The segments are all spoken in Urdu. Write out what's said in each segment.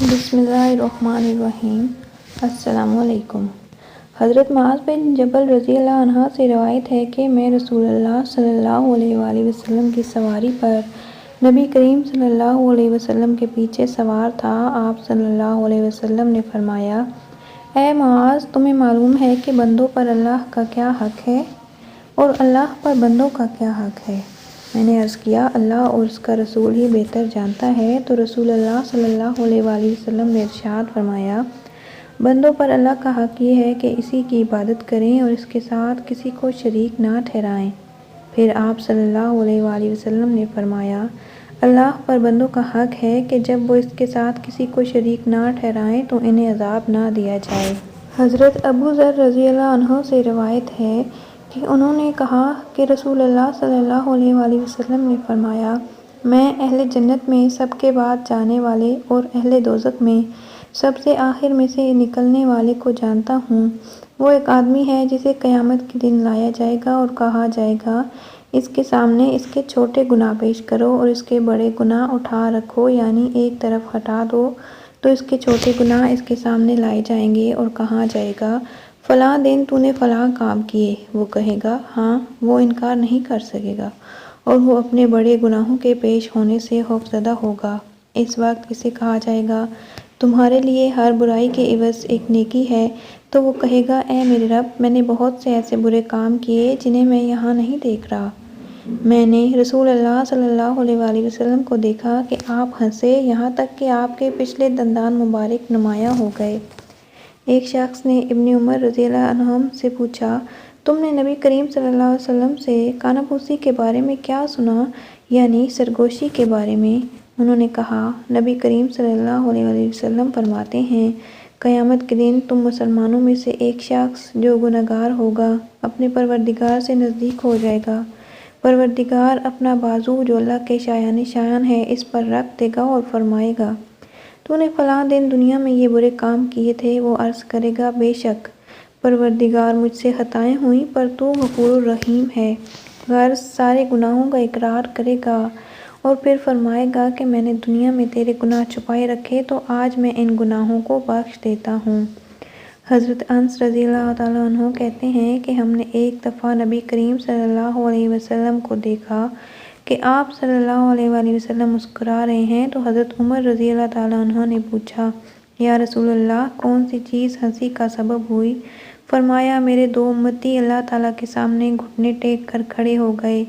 بسم اللہ الرحمن الرحیم۔ السلام علیکم۔ حضرت معاذ بن جبل رضی اللہ عنہ سے روایت ہے کہ میں رسول اللہ صلی اللہ علیہ وآلہ وسلم کی سواری پر نبی کریم صلی اللہ علیہ وسلم کے پیچھے سوار تھا۔ آپ صلی اللہ علیہ وسلم نے فرمایا، اے معاذ، تمہیں معلوم ہے کہ بندوں پر اللہ کا کیا حق ہے اور اللہ پر بندوں کا کیا حق ہے؟ میں نے عرض کیا، اللہ اور اس کا رسول ہی بہتر جانتا ہے۔ تو رسول اللہ صلی اللہ علیہ وآلہ وسلم نے ارشاد فرمایا، بندوں پر اللہ کا حق یہ ہے کہ اسی کی عبادت کریں اور اس کے ساتھ کسی کو شریک نہ ٹھہرائیں۔ پھر آپ صلی اللہ علیہ وآلہ وسلم نے فرمایا، اللہ پر بندوں کا حق ہے کہ جب وہ اس کے ساتھ کسی کو شریک نہ ٹھہرائیں تو انہیں عذاب نہ دیا جائے۔ حضرت ابو ذر رضی اللہ عنہ سے روایت ہے کہ انہوں نے کہا کہ رسول اللہ صلی اللہ علیہ وآلہ وسلم نے فرمایا، میں اہل جنت میں سب کے بعد جانے والے اور اہل دوزخ میں سب سے آخر میں سے نکلنے والے کو جانتا ہوں۔ وہ ایک آدمی ہے جسے قیامت کے دن لایا جائے گا اور کہا جائے گا، اس کے سامنے اس کے چھوٹے گناہ پیش کرو اور اس کے بڑے گناہ اٹھا رکھو، یعنی ایک طرف ہٹا دو، تو اس کے چھوٹے گناہ اس کے سامنے لائے جائیں گے اور کہا جائے گا، فلاں دن تو نے فلاں کام کیے۔ وہ کہے گا، ہاں۔ وہ انکار نہیں کر سکے گا اور وہ اپنے بڑے گناہوں کے پیش ہونے سے خوفزدہ ہوگا۔ اس وقت اسے کہا جائے گا، تمہارے لیے ہر برائی کے عوض ایک نیکی ہے۔ تو وہ کہے گا، اے میرے رب، میں نے بہت سے ایسے برے کام کیے جنہیں میں یہاں نہیں دیکھ رہا۔ میں نے رسول اللہ صلی اللہ علیہ وآلہ وسلم کو دیکھا کہ آپ ہنسے، یہاں تک کہ آپ کے پچھلے دندان مبارک نمایاں ہو گئے۔ ایک شخص نے ابن عمر رضی اللہ عنہما سے پوچھا، تم نے نبی کریم صلی اللہ علیہ وسلم سے کانہ پوشی کے بارے میں کیا سنا، یعنی سرگوشی کے بارے میں؟ انہوں نے کہا، نبی کریم صلی اللہ علیہ وآلہ وسلم فرماتے ہیں، قیامت کے دن تم مسلمانوں میں سے ایک شخص جو گنہگار ہوگا اپنے پروردگار سے نزدیک ہو جائے گا۔ پروردگار اپنا بازو جو اللہ کے شایان شان ہے اس پر رکھ دے گا اور فرمائے گا، تو نے فلاں دن دنیا میں یہ برے کام کیے تھے۔ وہ عرض کرے گا، بے شک پروردگار، مجھ سے خطائیں ہوئیں پر تو غفور الرحیم ہے۔ غرض سارے گناہوں کا اقرار کرے گا اور پھر فرمائے گا کہ میں نے دنیا میں تیرے گناہ چھپائے رکھے تو آج میں ان گناہوں کو بخش دیتا ہوں۔ حضرت انس رضی اللہ تعالیٰ عنہ کہتے ہیں کہ ہم نے ایک دفعہ نبی کریم صلی اللہ علیہ وسلم کو دیکھا کہ آپ صلی اللہ علیہ وآلہ وسلم مسکرا رہے ہیں، تو حضرت عمر رضی اللہ تعالیٰ عنہ نے پوچھا، یا رسول اللہ، کون سی چیز ہنسی کا سبب ہوئی؟ فرمایا، میرے دو امتی اللہ تعالیٰ کے سامنے گھٹنے ٹیک کر کھڑے ہو گئے۔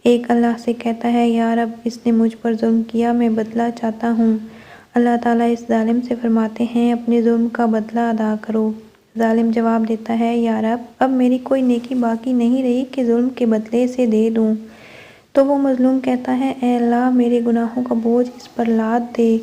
ایک اللہ سے کہتا ہے، یا رب، اس نے مجھ پر ظلم کیا، میں بدلہ چاہتا ہوں۔ اللہ تعالیٰ اس ظالم سے فرماتے ہیں، اپنے ظلم کا بدلہ ادا کرو۔ ظالم جواب دیتا ہے، یا رب، اب میری کوئی نیکی باقی نہیں رہی کہ ظلم کے بدلے سے دے دوں۔ تو وہ مظلوم کہتا ہے، اے اللہ، میرے گناہوں کا بوجھ اس پر لاد دے۔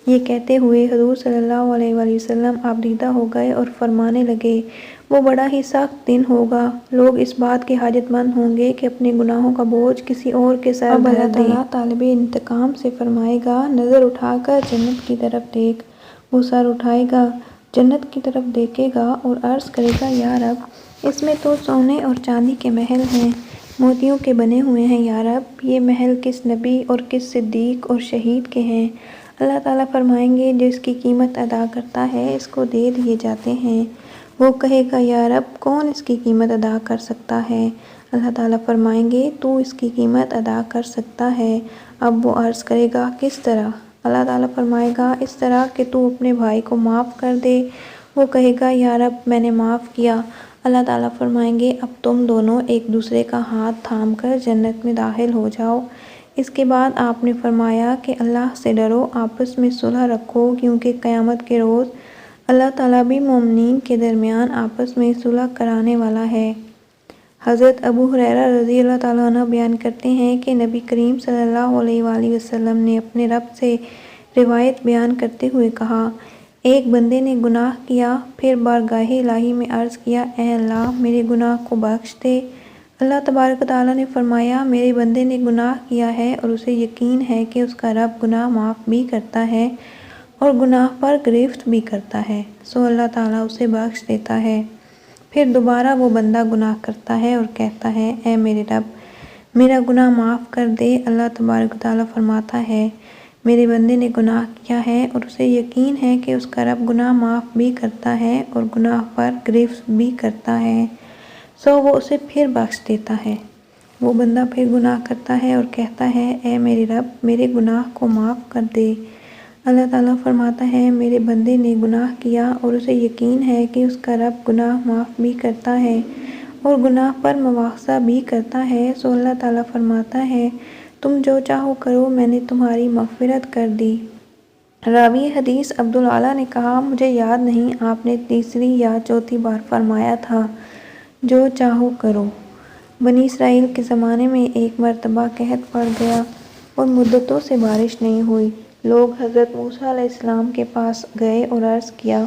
یہ کہتے ہوئے حضور صلی اللہ علیہ وآلہ وسلم آبدیدہ ہو گئے اور فرمانے لگے، وہ بڑا ہی سخت دن ہوگا، لوگ اس بات کے حاجت مند ہوں گے کہ اپنے گناہوں کا بوجھ کسی اور کے سر دھر دیں۔ اب اللہ تعالیٰ طالب انتقام سے فرمائے گا، نظر اٹھا کر جنت کی طرف دیکھ۔ وہ سر اٹھائے گا، جنت کی طرف دیکھے گا اور عرض کرے گا، یا رب، اس میں تو سونے اور چاندی کے محل ہیں، موتیوں کے بنے ہوئے ہیں۔ یا رب، یہ محل کس نبی اور کس صدیق اور شہید کے ہیں؟ اللہ تعالیٰ فرمائیں گے، جو اس کی قیمت ادا کرتا ہے اس کو دے دیے جاتے ہیں۔ وہ کہے گا، یا رب، کون اس کی قیمت ادا کر سکتا ہے؟ اللہ تعالیٰ فرمائیں گے، تو اس کی قیمت ادا کر سکتا ہے۔ اب وہ عرض کرے گا، کس طرح؟ اللہ تعالیٰ فرمائے گا، اس طرح کہ تو اپنے بھائی کو معاف کر دے۔ وہ کہے گا، یا رب، میں نے معاف کیا۔ اللہ تعالیٰ فرمائیں گے، اب تم دونوں ایک دوسرے کا ہاتھ تھام کر جنت میں داخل ہو جاؤ۔ اس کے بعد آپ نے فرمایا کہ اللہ سے ڈرو، آپس میں صلح رکھو، کیونکہ قیامت کے روز اللہ تعالیٰ بھی مومنین کے درمیان آپس میں صلح کرانے والا ہے۔ حضرت ابو ہریرہ رضی اللہ تعالیٰ عنہ بیان کرتے ہیں کہ نبی کریم صلی اللہ علیہ وآلہ وسلم نے اپنے رب سے روایت بیان کرتے ہوئے کہا، ایک بندے نے گناہ کیا، پھر بارگاہ الہی میں عرض کیا، اے اللہ، میرے گناہ کو بخش دے۔ اللہ تبارک و تعالیٰ نے فرمایا، میرے بندے نے گناہ کیا ہے اور اسے یقین ہے کہ اس کا رب گناہ معاف بھی کرتا ہے اور گناہ پر گرفت بھی کرتا ہے، سو اللہ تعالیٰ اسے بخش دیتا ہے۔ پھر دوبارہ وہ بندہ گناہ کرتا ہے اور کہتا ہے، اے میرے رب، میرا گناہ معاف کر دے۔ اللہ تبارک و تعالیٰ فرماتا ہے، میرے بندے نے گناہ کیا ہے اور اسے یقین ہے کہ اس کا رب گناہ معاف بھی کرتا ہے اور گناہ پر گرفت بھی کرتا ہے، سو وہ اسے پھر بخش دیتا ہے۔ وہ بندہ پھر گناہ کرتا ہے اور کہتا ہے، اے میرے رب میرے گناہ کو معاف کر دے۔ اللہ تعالیٰ فرماتا ہے، میرے بندے نے گناہ کیا اور اسے یقین ہے کہ اس کا رب گناہ معاف بھی کرتا ہے اور گناہ پر مواخذہ بھی کرتا ہے، سو اللہ تعالیٰ فرماتا ہے، تم جو چاہو کرو، میں نے تمہاری مغفرت کر دی۔ راوی حدیث عبدالعالیٰ نے کہا، مجھے یاد نہیں آپ نے تیسری یا چوتھی بار فرمایا تھا، جو چاہو کرو۔ بنی اسرائیل کے زمانے میں ایک مرتبہ قحط پڑ گیا اور مدتوں سے بارش نہیں ہوئی۔ لوگ حضرت موسیٰ علیہ السلام کے پاس گئے اور عرض کیا،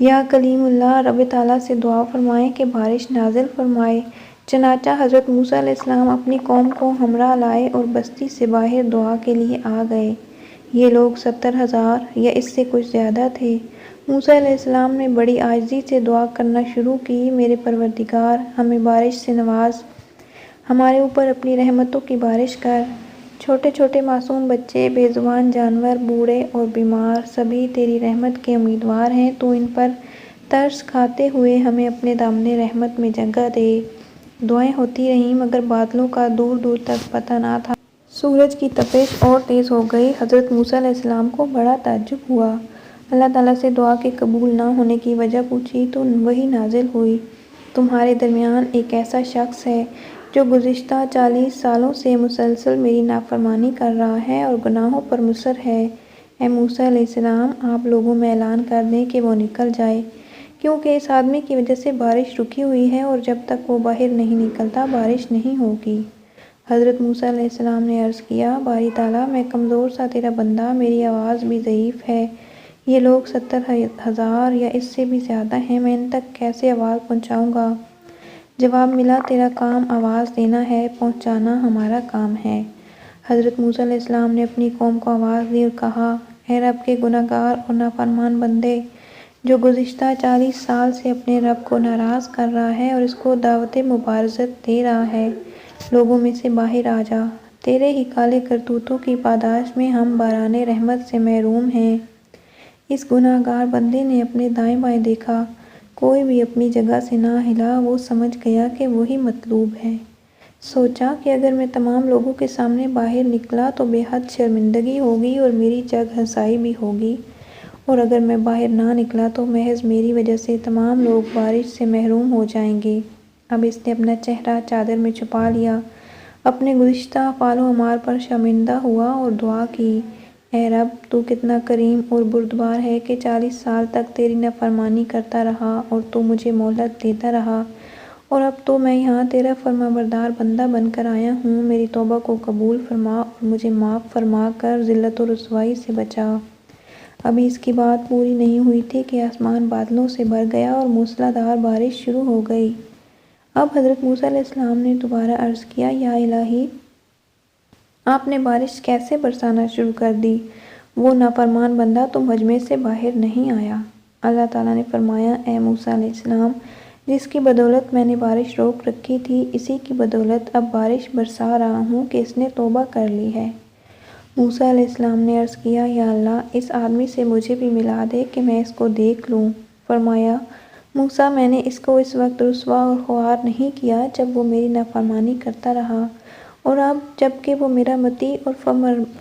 یا کلیم اللہ، رب تعالیٰ سے دعا فرمائیں کہ بارش نازل فرمائے۔ چنانچہ حضرت موسیٰ علیہ السلام اپنی قوم کو ہمراہ لائے اور بستی سے باہر دعا کے لیے آ گئے۔ یہ لوگ 70,000 یا اس سے کچھ زیادہ تھے۔ موسیٰ علیہ السلام نے بڑی عاجزی سے دعا کرنا شروع کی، میرے پروردگار، ہمیں بارش سے نواز، ہمارے اوپر اپنی رحمتوں کی بارش کر۔ چھوٹے چھوٹے معصوم بچے، بے زبان جانور، بوڑھے اور بیمار، سبھی تیری رحمت کے امیدوار ہیں، تو ان پر ترس کھاتے ہوئے ہمیں اپنے دامن رحمت میں جگہ دے۔ دعائیں ہوتی رہیں مگر بادلوں کا دور دور تک پتہ نہ تھا۔ سورج کی تپش اور تیز ہو گئی۔ حضرت موسیٰ علیہ السلام کو بڑا تعجب ہوا۔ اللہ تعالیٰ سے دعا کے قبول نہ ہونے کی وجہ پوچھی تو وحی نازل ہوئی، تمہارے درمیان ایک ایسا شخص ہے جو گزشتہ 40 سالوں سے مسلسل میری نافرمانی کر رہا ہے اور گناہوں پر مصر ہے۔ اے موسیٰ علیہ السلام، آپ لوگوں میں اعلان کر دیں کہ وہ نکل جائے، کیونکہ اس آدمی کی وجہ سے بارش رکی ہوئی ہے اور جب تک وہ باہر نہیں نکلتا بارش نہیں ہوگی۔ حضرت موسیٰ علیہ السلام نے عرض کیا، باری تعالیٰ، میں کمزور سا تیرا بندہ، میری آواز بھی ضعیف ہے، یہ لوگ 70,000 یا اس سے بھی زیادہ ہیں، میں ان تک کیسے آواز پہنچاؤں گا؟ جواب ملا، تیرا کام آواز دینا ہے، پہنچانا ہمارا کام ہے۔ حضرت موسیٰ علیہ السلام نے اپنی قوم کو آواز دی اور کہا، اے رب کے گناہ گار اور نافرمان بندے، جو گزشتہ 40 سال سے اپنے رب کو ناراض کر رہا ہے اور اس کو دعوت مبارزت دے رہا ہے، لوگوں میں سے باہر آ جا، تیرے ہی کالے کرتوتوں کی پاداش میں ہم باران رحمت سے محروم ہیں۔ اس گناہ گار بندے نے اپنے دائیں بائیں دیکھا، کوئی بھی اپنی جگہ سے نہ ہلا، وہ سمجھ گیا کہ وہی مطلوب ہے۔ سوچا کہ اگر میں تمام لوگوں کے سامنے باہر نکلا تو بے حد شرمندگی ہوگی اور میری جگ ہنسائی بھی ہوگی، اور اگر میں باہر نہ نکلا تو محض میری وجہ سے تمام لوگ بارش سے محروم ہو جائیں گے۔ اب اس نے اپنا چہرہ چادر میں چھپا لیا، اپنے گزشتہ افعال و اعمال پر شرمندہ ہوا اور دعا کی، اے رب، تو کتنا کریم اور بردبار ہے کہ 40 سال تک تیری نافرمانی کرتا رہا اور تو مجھے مہلت دیتا رہا، اور اب تو میں یہاں تیرا فرمانبردار بندہ بن کر آیا ہوں، میری توبہ کو قبول فرما اور مجھے معاف فرما کر ذلت و رسوائی سے بچا۔ ابھی اس کی بات پوری نہیں ہوئی تھی کہ آسمان بادلوں سے بھر گیا اور موسلا دھار بارش شروع ہو گئی۔ اب حضرت موسیٰ علیہ السلام نے دوبارہ عرض کیا، یا الہی، آپ نے بارش کیسے برسانا شروع کر دی؟ وہ نافرمان بندہ تو مجمع سے باہر نہیں آیا۔ اللہ تعالیٰ نے فرمایا، اے موسیٰ علیہ السلام، جس کی بدولت میں نے بارش روک رکھی تھی، اسی کی بدولت اب بارش برسا رہا ہوں کہ اس نے توبہ کر لی ہے۔ موسیٰ علیہ السلام نے عرض کیا، یا اللہ، اس آدمی سے مجھے بھی ملا دے کہ میں اس کو دیکھ لوں۔ فرمایا، موسیٰ، میں نے اس کو اس وقت رسوا اور خوار نہیں کیا جب وہ میری نافرمانی کرتا رہا، اور اب جب کہ وہ میرا مطیع اور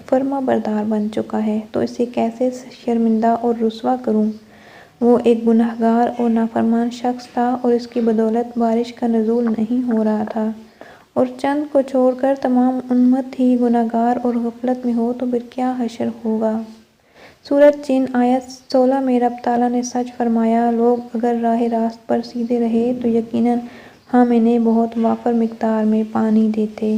فرما بردار بن چکا ہے تو اسے کیسے شرمندہ اور رسوا کروں؟ وہ ایک گناہ گار اور نافرمان شخص تھا اور اس کی بدولت بارش کا نزول نہیں ہو رہا تھا، اور چند کو چھوڑ کر تمام امت ہی گناہ گار اور غفلت میں ہو تو پھر کیا حشر ہوگا؟ سورۃ جن آیت 16 میں رب تعالیٰ نے سچ فرمایا، لوگ اگر راہ راست پر سیدھے رہے تو یقیناً ہم انہیں بہت وافر مقدار میں پانی دیتے۔